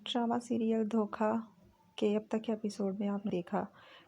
Drama serial धोखा के अब तक के एपिसोड में आपने देखा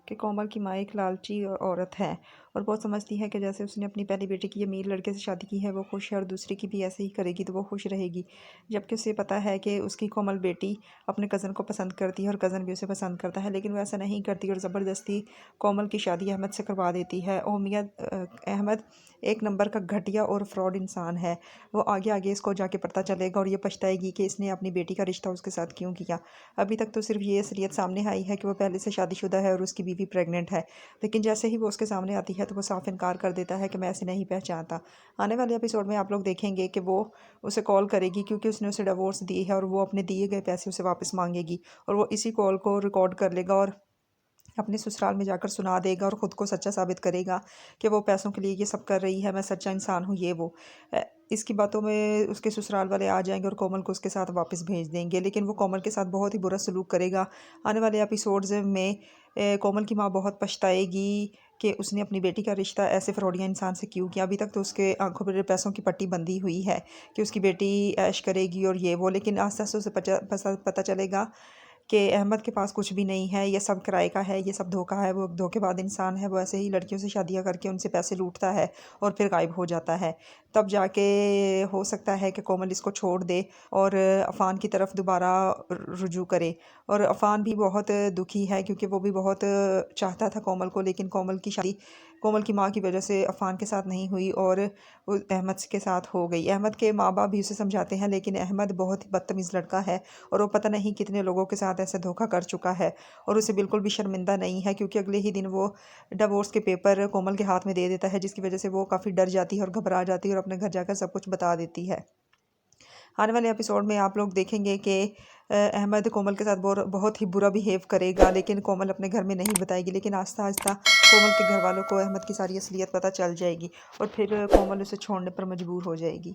कि कोमल की माँ एक लालची औरत है और बहुत समझती है कि जैसे उसने अपनी पहली बेटी की अमीर लड़के से शादी की है वो खुश है और दूसरी की भी ऐसे ही करेगी तो वो खुश रहेगी। जबकि उसे पता है कि उसकी कोमल बेटी अपने कज़न को पसंद करती है और कज़न भी उसे पसंद करता है, लेकिन वो ऐसा नहीं करती और ज़बरदस्ती कोमल की शादी अहमद से करवा देती है। और मियाँ अहमद एक नंबर का घटिया और फ्रॉड इंसान है। वो आगे आगे इसको जाके पता चलेगा और ये पछताएगी कि इसने अपनी बेटी का रिश्ता उसके साथ क्यों किया। अभी तक तो सिर्फ ये असलियत सामने आई है कि वो पहले से शादीशुदा है और उसकी बीवी प्रेग्नेंट है, लेकिन जैसे ही वो उसके सामने आती है तो वो साफ इनकार कर देता है कि मैं ऐसे नहीं पहचानता। आने वाले एपिसोड में आप लोग देखेंगे कि वो उसे कॉल करेगी क्योंकि उसने उसे डिवोर्स दी है और वो अपने दिए गए पैसे उसे वापस मांगेगी और वो इसी कॉल को रिकॉर्ड कर लेगा और अपने ससुराल में जाकर सुना देगा और ख़ुद को सच्चा साबित करेगा कि वो पैसों के लिए ये सब कर रही है, मैं सच्चा इंसान हूँ ये वो। इसकी बातों में उसके ससुराल वाले आ जाएंगे और कोमल को उसके साथ वापस भेज देंगे, लेकिन वो कोमल के साथ बहुत ही बुरा सलूक करेगा। आने वाले एपिसोड्स में कोमल की माँ बहुत पछताएगी कि उसने अपनी बेटी का रिश्ता ऐसे फ्रॉडिया इंसान से क्यों किया। अभी तक तो उसके आंखों पर पैसों की पट्टी बंधी हुई है कि उसकी बेटी ऐश करेगी और ये वो, लेकिन आस्ते आस्ते उसे पता चलेगा कि अहमद के पास कुछ भी नहीं है, ये सब किराए का है, ये सब धोखा है। वो धोखेबाज इंसान है, वो ऐसे ही लड़कियों से शादियां करके उनसे पैसे लूटता है और फिर गायब हो जाता है। तब जाके हो सकता है कि कोमल इसको छोड़ दे और अफ़ान की तरफ दोबारा रुजू करे। और अफ़ान भी बहुत दुखी है क्योंकि वो भी बहुत चाहता था कोमल को, लेकिन कोमल की शादी कोमल की माँ की वजह से अफ़ान के साथ नहीं हुई और वो अहमद के साथ हो गई। अहमद के माँ बाप भी उसे समझाते हैं, लेकिन अहमद बहुत ही बदतमीज़ लड़का है और वो पता नहीं कितने लोगों के साथ ऐसे धोखा कर चुका है और उसे बिल्कुल भी शर्मिंदा नहीं है, क्योंकि अगले ही दिन वो डिवोर्स के पेपर कोमल के हाथ में दे देता है, जिसकी वजह से वो काफ़ी डर जाती है और घबरा जाती है और अपने घर जाकर सब कुछ बता देती है। आने वाले एपिसोड में आप लोग देखेंगे कि अहमद कोमल के साथ बहुत ही बुरा बिहेव करेगा, लेकिन कोमल अपने घर में नहीं बताएगी, लेकिन आहिस्ता आहिस्ता कोमल के घर वालों को अहमद की सारी असलियत पता चल जाएगी और फिर कोमल उसे छोड़ने पर मजबूर हो जाएगी।